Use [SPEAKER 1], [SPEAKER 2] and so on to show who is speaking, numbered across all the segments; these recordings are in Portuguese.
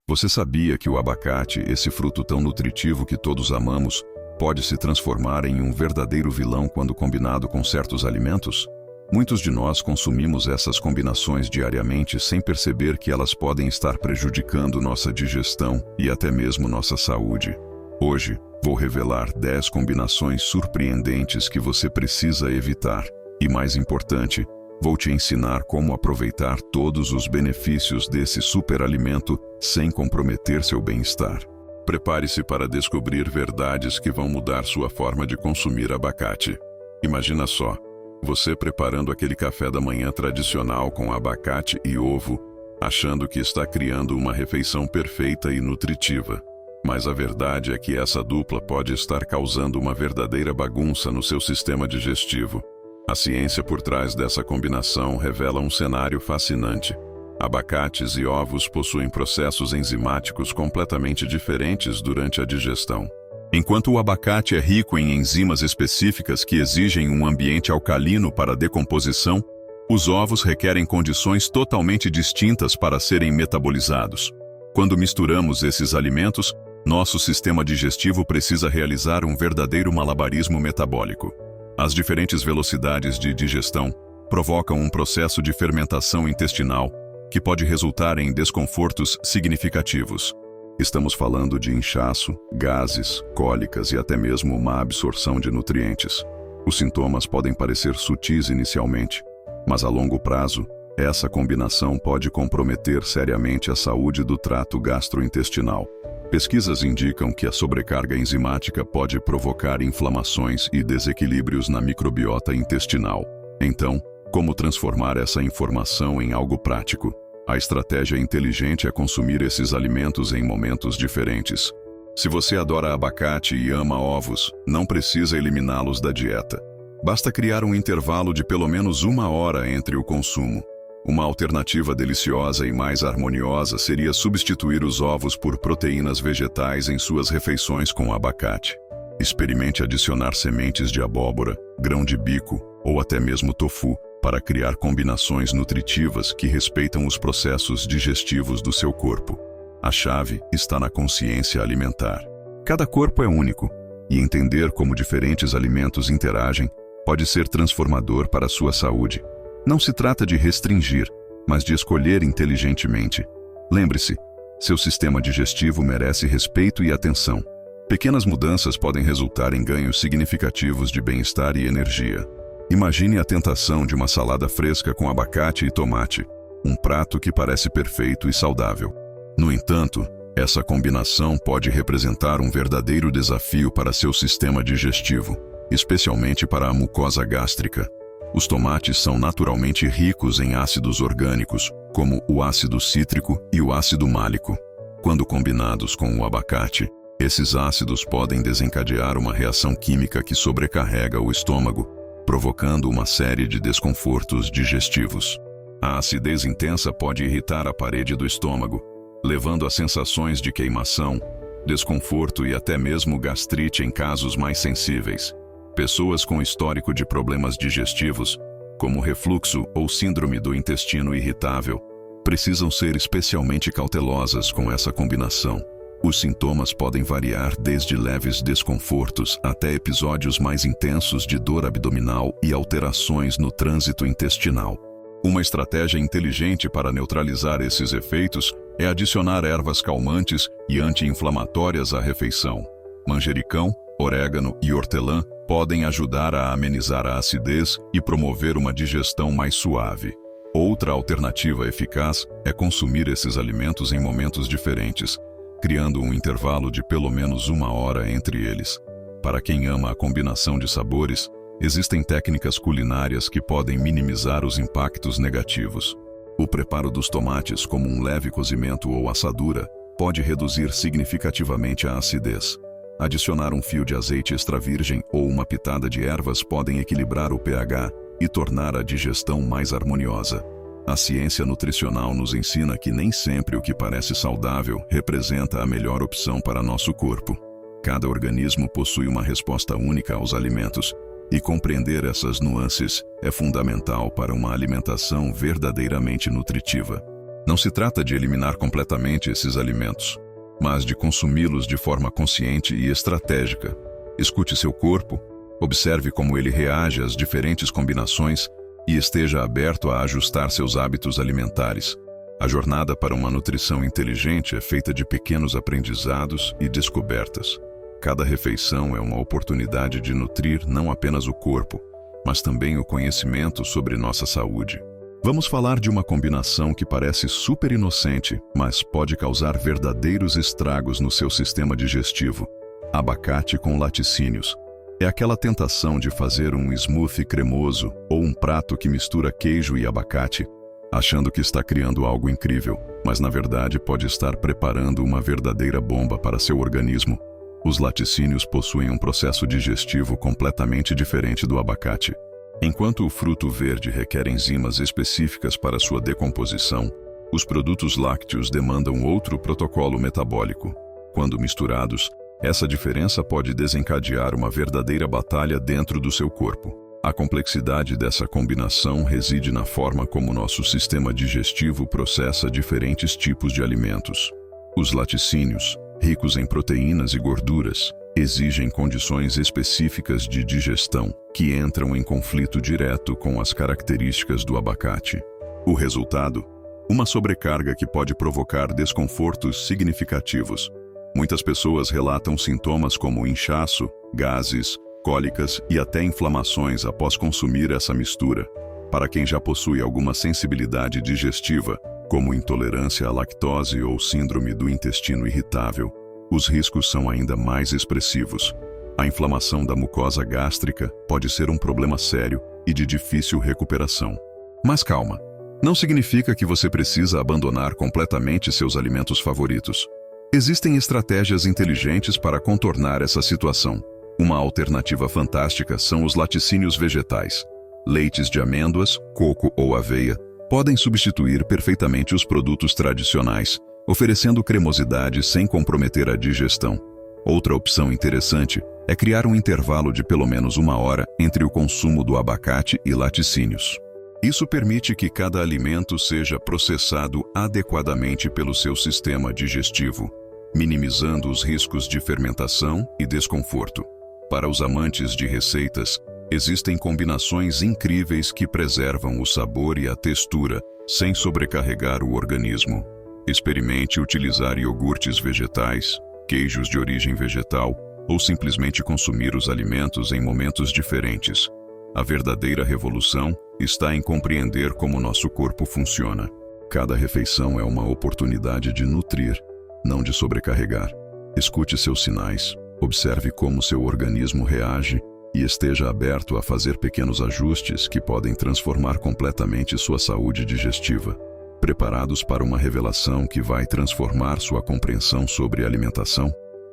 [SPEAKER 1] Você sabia que o abacate, esse fruto tão nutritivo que todos amamos, pode se transformar em um verdadeiro vilão quando combinado com certos alimentos? Muitos de nós consumimos essas combinações diariamente sem perceber que elas podem estar prejudicando nossa digestão e até mesmo nossa saúde. Hoje, vou revelar 10 combinações surpreendentes que você precisa evitar. E mais importante, vou te ensinar como aproveitar todos os benefícios desse superalimento sem comprometer seu bem-estar. Prepare-se para descobrir verdades que vão mudar sua forma de consumir abacate. Imagina só, você preparando aquele café da manhã tradicional com abacate e ovo, achando que está criando uma refeição perfeita e nutritiva. Mas a verdade é que essa dupla pode estar causando uma verdadeira bagunça no seu sistema digestivo. A ciência por trás dessa combinação revela um cenário fascinante. Abacates e ovos possuem processos enzimáticos completamente diferentes durante a digestão. Enquanto o abacate é rico em enzimas específicas que exigem um ambiente alcalino para a decomposição, os ovos requerem condições totalmente distintas para serem metabolizados. Quando misturamos esses alimentos, nosso sistema digestivo precisa realizar um verdadeiro malabarismo metabólico. As diferentes velocidades de digestão provocam um processo de fermentação intestinal que pode resultar em desconfortos significativos. Estamos falando de inchaço, gases, cólicas e até mesmo má absorção de nutrientes. Os sintomas podem parecer sutis inicialmente, mas a longo prazo, essa combinação pode comprometer seriamente a saúde do trato gastrointestinal. Pesquisas indicam que a sobrecarga enzimática pode provocar inflamações e desequilíbrios na microbiota intestinal. Então, como transformar essa informação em algo prático? A estratégia inteligente é consumir esses alimentos em momentos diferentes. Se você adora abacate e ama ovos, não precisa eliminá-los da dieta. Basta criar um intervalo de pelo menos 1 hora entre o consumo. Uma alternativa deliciosa e mais harmoniosa seria substituir os ovos por proteínas vegetais em suas refeições com abacate. Experimente adicionar sementes de abóbora, grão de bico ou até mesmo tofu para criar combinações nutritivas que respeitam os processos digestivos do seu corpo. A chave está na consciência alimentar. Cada corpo é único, e entender como diferentes alimentos interagem pode ser transformador para a sua saúde. Não se trata de restringir, mas de escolher inteligentemente. Lembre-se, seu sistema digestivo merece respeito e atenção. Pequenas mudanças podem resultar em ganhos significativos de bem-estar e energia. Imagine a tentação de uma salada fresca com abacate e tomate, um prato que parece perfeito e saudável. No entanto, essa combinação pode representar um verdadeiro desafio para seu sistema digestivo, especialmente para a mucosa gástrica. Os tomates são naturalmente ricos em ácidos orgânicos, como o ácido cítrico e o ácido málico. Quando combinados com o abacate, esses ácidos podem desencadear uma reação química que sobrecarrega o estômago, provocando uma série de desconfortos digestivos. A acidez intensa pode irritar a parede do estômago, levando a sensações de queimação, desconforto e até mesmo gastrite em casos mais sensíveis. Pessoas com histórico de problemas digestivos, como refluxo ou síndrome do intestino irritável, precisam ser especialmente cautelosas com essa combinação. Os sintomas podem variar desde leves desconfortos até episódios mais intensos de dor abdominal e alterações no trânsito intestinal. Uma estratégia inteligente para neutralizar esses efeitos é adicionar ervas calmantes e anti-inflamatórias à refeição. Manjericão, orégano e hortelã podem ajudar a amenizar a acidez e promover uma digestão mais suave. Outra alternativa eficaz é consumir esses alimentos em momentos diferentes, criando um intervalo de pelo menos 1 hora entre eles. Para quem ama a combinação de sabores, existem técnicas culinárias que podem minimizar os impactos negativos. O preparo dos tomates como um leve cozimento ou assadura pode reduzir significativamente a acidez. Adicionar um fio de azeite extra virgem ou uma pitada de ervas podem equilibrar o pH e tornar a digestão mais harmoniosa. A ciência nutricional nos ensina que nem sempre o que parece saudável representa a melhor opção para nosso corpo. Cada organismo possui uma resposta única aos alimentos, e compreender essas nuances é fundamental para uma alimentação verdadeiramente nutritiva. Não se trata de eliminar completamente esses alimentos, mas de consumi-los de forma consciente e estratégica. Escute seu corpo, observe como ele reage às diferentes combinações e esteja aberto a ajustar seus hábitos alimentares. A jornada para uma nutrição inteligente é feita de pequenos aprendizados e descobertas. Cada refeição é uma oportunidade de nutrir não apenas o corpo, mas também o conhecimento sobre nossa saúde. Vamos falar de uma combinação que parece super inocente, mas pode causar verdadeiros estragos no seu sistema digestivo. Abacate com laticínios. É aquela tentação de fazer um smoothie cremoso ou um prato que mistura queijo e abacate, achando que está criando algo incrível, mas na verdade pode estar preparando uma verdadeira bomba para seu organismo. Os laticínios possuem um processo digestivo completamente diferente do abacate. Enquanto o fruto verde requer enzimas específicas para sua decomposição, os produtos lácteos demandam outro protocolo metabólico. Quando misturados, essa diferença pode desencadear uma verdadeira batalha dentro do seu corpo. A complexidade dessa combinação reside na forma como nosso sistema digestivo processa diferentes tipos de alimentos. Os laticínios, ricos em proteínas e gorduras, exigem condições específicas de digestão que entram em conflito direto com as características do abacate. O resultado? Uma sobrecarga que pode provocar desconfortos significativos. Muitas pessoas relatam sintomas como inchaço, gases, cólicas e até inflamações após consumir essa mistura. Para quem já possui alguma sensibilidade digestiva, como intolerância à lactose ou síndrome do intestino irritável, os riscos são ainda mais expressivos. A inflamação da mucosa gástrica pode ser um problema sério e de difícil recuperação. Mas calma, não significa que você precisa abandonar completamente seus alimentos favoritos. Existem estratégias inteligentes para contornar essa situação. Uma alternativa fantástica são os laticínios vegetais. Leites de amêndoas, coco ou aveia podem substituir perfeitamente os produtos tradicionais, oferecendo cremosidade sem comprometer a digestão. Outra opção interessante é criar um intervalo de pelo menos 1 hora entre o consumo do abacate e laticínios. Isso permite que cada alimento seja processado adequadamente pelo seu sistema digestivo, minimizando os riscos de fermentação e desconforto. Para os amantes de receitas, existem combinações incríveis que preservam o sabor e a textura, sem sobrecarregar o organismo. Experimente utilizar iogurtes vegetais, queijos de origem vegetal ou simplesmente consumir os alimentos em momentos diferentes. A verdadeira revolução está em compreender como nosso corpo funciona. Cada refeição é uma oportunidade de nutrir, não de sobrecarregar. Escute seus sinais, observe como seu organismo reage e esteja aberto a fazer pequenos ajustes que podem transformar completamente sua saúde digestiva. Preparados para uma revelação que vai transformar sua compreensão sobre alimentação?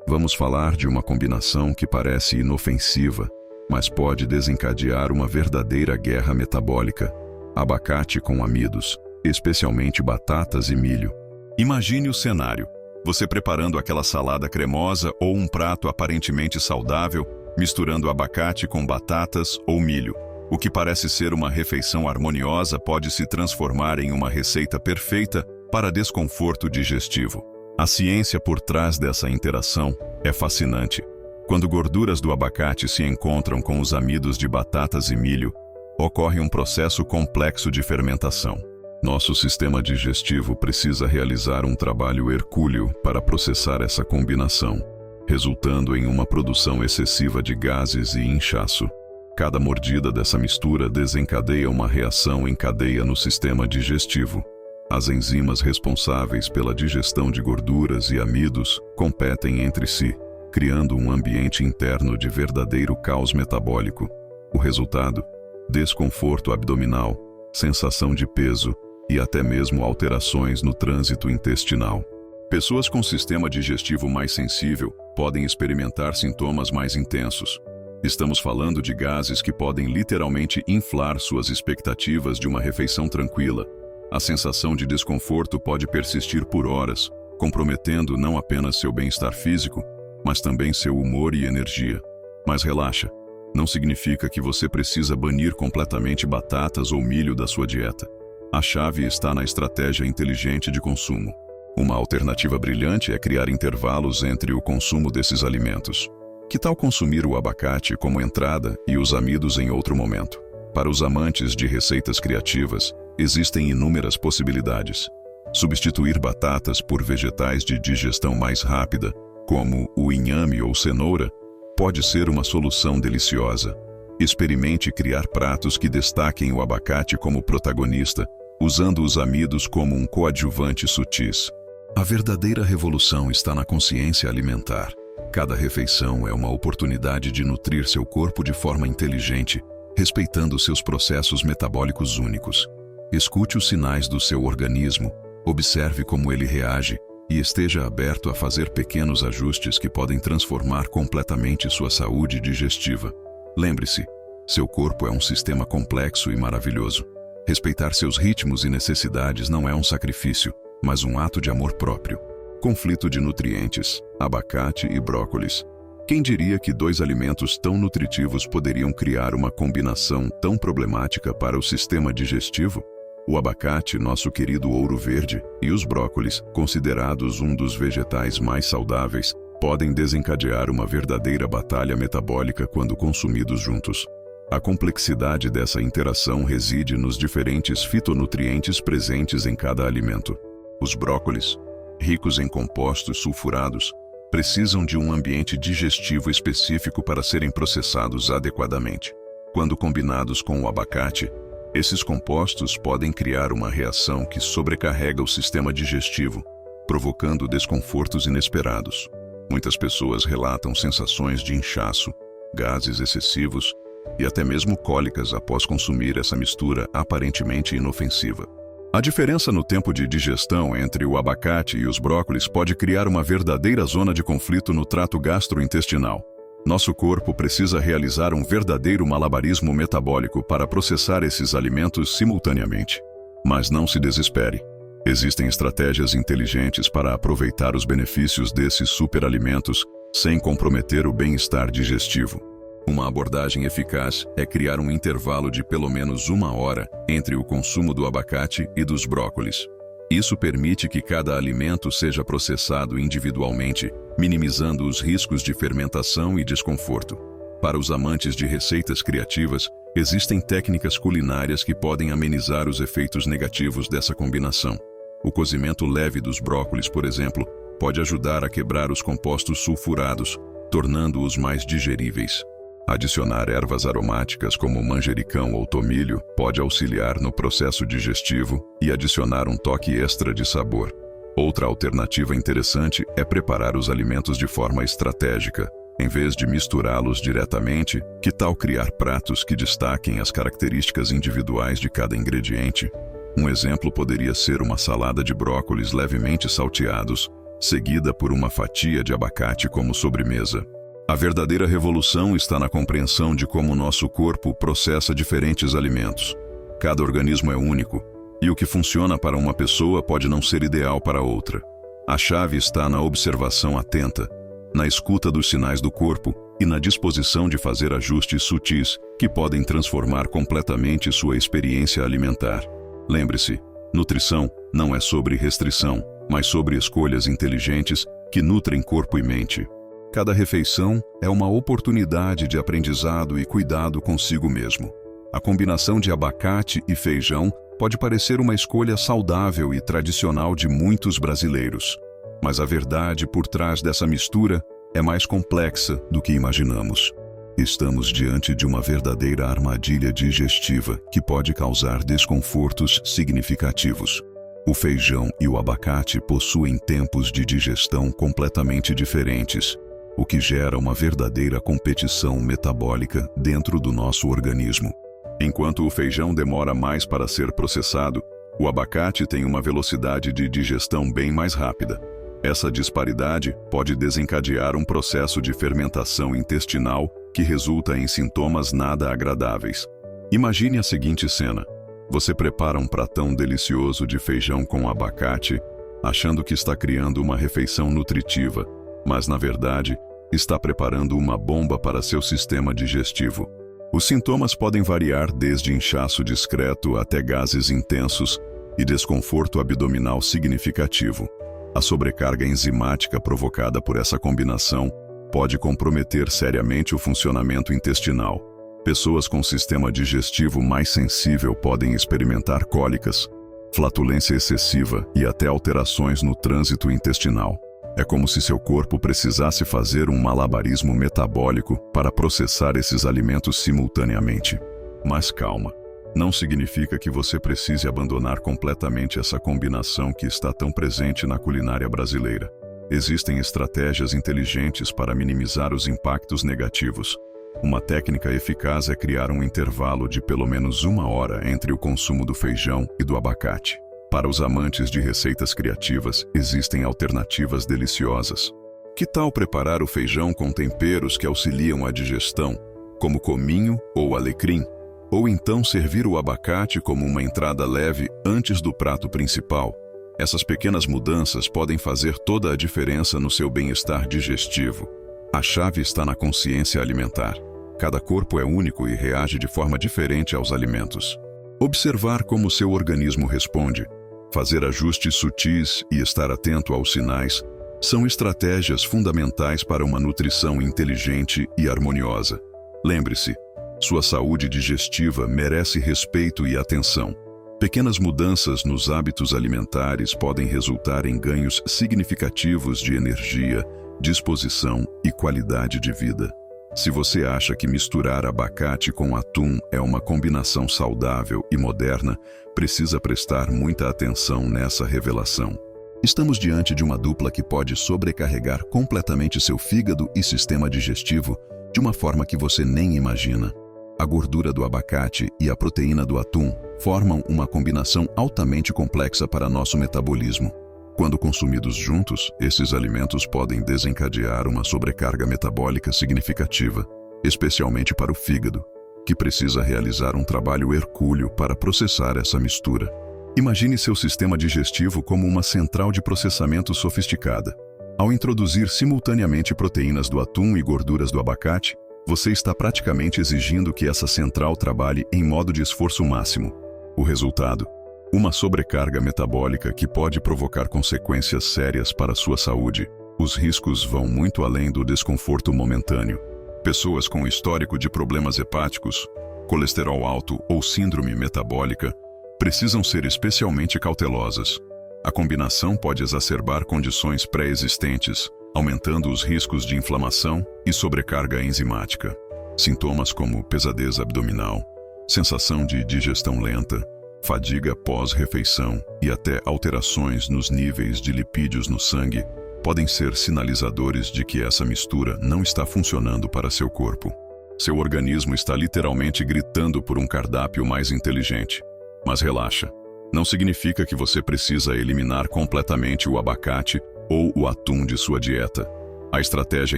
[SPEAKER 1] Vamos falar de uma combinação que parece inofensiva, mas pode desencadear uma verdadeira guerra metabólica. Abacate com amidos, especialmente batatas e milho. Imagine o cenário: você preparando aquela salada cremosa ou um prato aparentemente saudável, misturando abacate com batatas ou milho. O que parece ser uma refeição harmoniosa pode se transformar em uma receita perfeita para desconforto digestivo. A ciência por trás dessa interação é fascinante. Quando gorduras do abacate se encontram com os amidos de batatas e milho, ocorre um processo complexo de fermentação. Nosso sistema digestivo precisa realizar um trabalho hercúleo para processar essa combinação, resultando em uma produção excessiva de gases e inchaço. Cada mordida dessa mistura desencadeia uma reação em cadeia no sistema digestivo. As enzimas responsáveis pela digestão de gorduras e amidos competem entre si, criando um ambiente interno de verdadeiro caos metabólico. O resultado? Desconforto abdominal, sensação de peso e até mesmo alterações no trânsito intestinal. Pessoas com sistema digestivo mais sensível podem experimentar sintomas mais intensos. Estamos falando de gases que podem literalmente inflar suas expectativas de uma refeição tranquila. A sensação de desconforto pode persistir por horas, comprometendo não apenas seu bem-estar físico, mas também seu humor e energia. Mas relaxa, não significa que você precisa banir completamente batatas ou milho da sua dieta. A chave está na estratégia inteligente de consumo. Uma alternativa brilhante é criar intervalos entre o consumo desses alimentos. Que tal consumir o abacate como entrada e os amidos em outro momento? Para os amantes de receitas criativas, existem inúmeras possibilidades. Substituir batatas por vegetais de digestão mais rápida, como o inhame ou cenoura, pode ser uma solução deliciosa. Experimente criar pratos que destaquem o abacate como protagonista, usando os amidos como um coadjuvante sutis. A verdadeira revolução está na consciência alimentar. Cada refeição é uma oportunidade de nutrir seu corpo de forma inteligente, respeitando seus processos metabólicos únicos. Escute os sinais do seu organismo, observe como ele reage e esteja aberto a fazer pequenos ajustes que podem transformar completamente sua saúde digestiva. Lembre-se, seu corpo é um sistema complexo e maravilhoso. Respeitar seus ritmos e necessidades não é um sacrifício, mas um ato de amor próprio. Conflito de nutrientes, abacate e brócolis. Quem diria que dois alimentos tão nutritivos poderiam criar uma combinação tão problemática para o sistema digestivo? O abacate, nosso querido ouro verde, e os brócolis, considerados um dos vegetais mais saudáveis, podem desencadear uma verdadeira batalha metabólica quando consumidos juntos. A complexidade dessa interação reside nos diferentes fitonutrientes presentes em cada alimento. Os brócolis, ricos em compostos sulfurados, precisam de um ambiente digestivo específico para serem processados adequadamente. Quando combinados com o abacate, esses compostos podem criar uma reação que sobrecarrega o sistema digestivo, provocando desconfortos inesperados. Muitas pessoas relatam sensações de inchaço, gases excessivos e até mesmo cólicas após consumir essa mistura aparentemente inofensiva. A diferença no tempo de digestão entre o abacate e os brócolis pode criar uma verdadeira zona de conflito no trato gastrointestinal. Nosso corpo precisa realizar um verdadeiro malabarismo metabólico para processar esses alimentos simultaneamente. Mas não se desespere. Existem estratégias inteligentes para aproveitar os benefícios desses superalimentos sem comprometer o bem-estar digestivo. Uma abordagem eficaz é criar um intervalo de pelo menos 1 hora entre o consumo do abacate e dos brócolis. Isso permite que cada alimento seja processado individualmente, minimizando os riscos de fermentação e desconforto. Para os amantes de receitas criativas, existem técnicas culinárias que podem amenizar os efeitos negativos dessa combinação. O cozimento leve dos brócolis, por exemplo, pode ajudar a quebrar os compostos sulfurados, tornando-os mais digeríveis. Adicionar ervas aromáticas como manjericão ou tomilho pode auxiliar no processo digestivo e adicionar um toque extra de sabor. Outra alternativa interessante é preparar os alimentos de forma estratégica. Em vez de misturá-los diretamente, que tal criar pratos que destaquem as características individuais de cada ingrediente? Um exemplo poderia ser uma salada de brócolis levemente salteados, seguida por uma fatia de abacate como sobremesa. A verdadeira revolução está na compreensão de como nosso corpo processa diferentes alimentos. Cada organismo é único, e o que funciona para uma pessoa pode não ser ideal para outra. A chave está na observação atenta, na escuta dos sinais do corpo e na disposição de fazer ajustes sutis que podem transformar completamente sua experiência alimentar. Lembre-se, nutrição não é sobre restrição, mas sobre escolhas inteligentes que nutrem corpo e mente. Cada refeição é uma oportunidade de aprendizado e cuidado consigo mesmo. A combinação de abacate e feijão pode parecer uma escolha saudável e tradicional de muitos brasileiros. Mas a verdade por trás dessa mistura é mais complexa do que imaginamos. Estamos diante de uma verdadeira armadilha digestiva que pode causar desconfortos significativos. O feijão e o abacate possuem tempos de digestão completamente diferentes, o que gera uma verdadeira competição metabólica dentro do nosso organismo. Enquanto o feijão demora mais para ser processado, o abacate tem uma velocidade de digestão bem mais rápida. Essa disparidade pode desencadear um processo de fermentação intestinal que resulta em sintomas nada agradáveis. Imagine a seguinte cena. Você prepara um pratão delicioso de feijão com abacate, achando que está criando uma refeição nutritiva, mas na verdade, está preparando uma bomba para seu sistema digestivo. Os sintomas podem variar desde inchaço discreto até gases intensos e desconforto abdominal significativo. A sobrecarga enzimática provocada por essa combinação pode comprometer seriamente o funcionamento intestinal. Pessoas com sistema digestivo mais sensível podem experimentar cólicas, flatulência excessiva e até alterações no trânsito intestinal. É como se seu corpo precisasse fazer um malabarismo metabólico para processar esses alimentos simultaneamente. Mas calma, não significa que você precise abandonar completamente essa combinação que está tão presente na culinária brasileira. Existem estratégias inteligentes para minimizar os impactos negativos. Uma técnica eficaz é criar um intervalo de pelo menos 1 hora entre o consumo do feijão e do abacate. Para os amantes de receitas criativas, existem alternativas deliciosas. Que tal preparar o feijão com temperos que auxiliam a digestão, como cominho ou alecrim? Ou então servir o abacate como uma entrada leve antes do prato principal? Essas pequenas mudanças podem fazer toda a diferença no seu bem-estar digestivo. A chave está na consciência alimentar. Cada corpo é único e reage de forma diferente aos alimentos. Observar como seu organismo responde, fazer ajustes sutis e estar atento aos sinais são estratégias fundamentais para uma nutrição inteligente e harmoniosa. Lembre-se, sua saúde digestiva merece respeito e atenção. Pequenas mudanças nos hábitos alimentares podem resultar em ganhos significativos de energia, disposição e qualidade de vida. Se você acha que misturar abacate com atum é uma combinação saudável e moderna, precisa prestar muita atenção nessa revelação. Estamos diante de uma dupla que pode sobrecarregar completamente seu fígado e sistema digestivo de uma forma que você nem imagina. A gordura do abacate e a proteína do atum formam uma combinação altamente complexa para nosso metabolismo. Quando consumidos juntos, esses alimentos podem desencadear uma sobrecarga metabólica significativa, especialmente para o fígado, que precisa realizar um trabalho hercúleo para processar essa mistura. Imagine seu sistema digestivo como uma central de processamento sofisticada. Ao introduzir simultaneamente proteínas do atum e gorduras do abacate, você está praticamente exigindo que essa central trabalhe em modo de esforço máximo. O resultado? Uma sobrecarga metabólica que pode provocar consequências sérias para a sua saúde. Os riscos vão muito além do desconforto momentâneo. Pessoas com histórico de problemas hepáticos, colesterol alto ou síndrome metabólica precisam ser especialmente cautelosas. A combinação pode exacerbar condições pré-existentes, aumentando os riscos de inflamação e sobrecarga enzimática. Sintomas como pesadez abdominal, sensação de digestão lenta, fadiga pós-refeição e até alterações nos níveis de lipídios no sangue podem ser sinalizadores de que essa mistura não está funcionando para seu corpo. Seu organismo está literalmente gritando por um cardápio mais inteligente. Mas relaxa, não significa que você precisa eliminar completamente o abacate ou o atum de sua dieta. A estratégia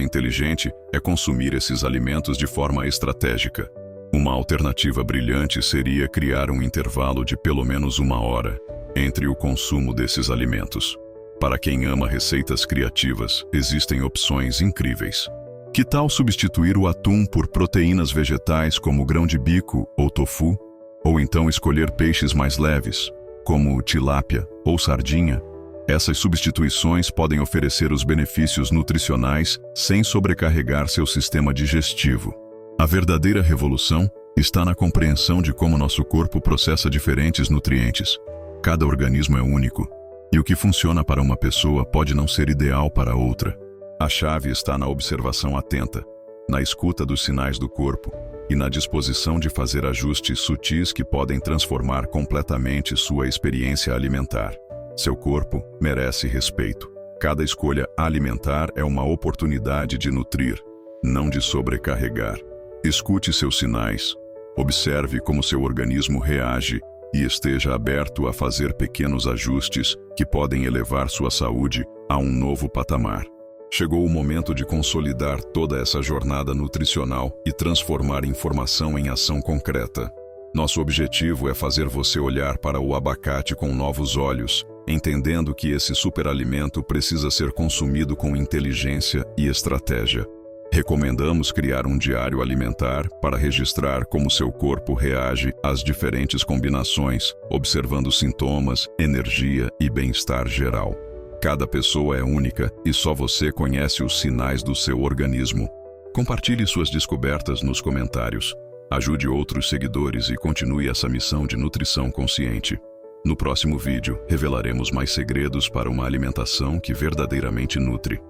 [SPEAKER 1] inteligente é consumir esses alimentos de forma estratégica. Uma alternativa brilhante seria criar um intervalo de pelo menos 1 hora entre o consumo desses alimentos. Para quem ama receitas criativas, existem opções incríveis. Que tal substituir o atum por proteínas vegetais como grão de bico ou tofu? Ou então escolher peixes mais leves, como tilápia ou sardinha? Essas substituições podem oferecer os benefícios nutricionais sem sobrecarregar seu sistema digestivo. A verdadeira revolução está na compreensão de como nosso corpo processa diferentes nutrientes. Cada organismo é único, e o que funciona para uma pessoa pode não ser ideal para outra. A chave está na observação atenta, na escuta dos sinais do corpo e na disposição de fazer ajustes sutis que podem transformar completamente sua experiência alimentar. Seu corpo merece respeito. Cada escolha alimentar é uma oportunidade de nutrir, não de sobrecarregar. Escute seus sinais, observe como seu organismo reage e esteja aberto a fazer pequenos ajustes que podem elevar sua saúde a um novo patamar. Chegou o momento de consolidar toda essa jornada nutricional e transformar informação em ação concreta. Nosso objetivo é fazer você olhar para o abacate com novos olhos, entendendo que esse superalimento precisa ser consumido com inteligência e estratégia. Recomendamos criar um diário alimentar para registrar como seu corpo reage às diferentes combinações, observando sintomas, energia e bem-estar geral. Cada pessoa é única e só você conhece os sinais do seu organismo. Compartilhe suas descobertas nos comentários. Ajude outros seguidores e continue essa missão de nutrição consciente. No próximo vídeo, revelaremos mais segredos para uma alimentação que verdadeiramente nutre.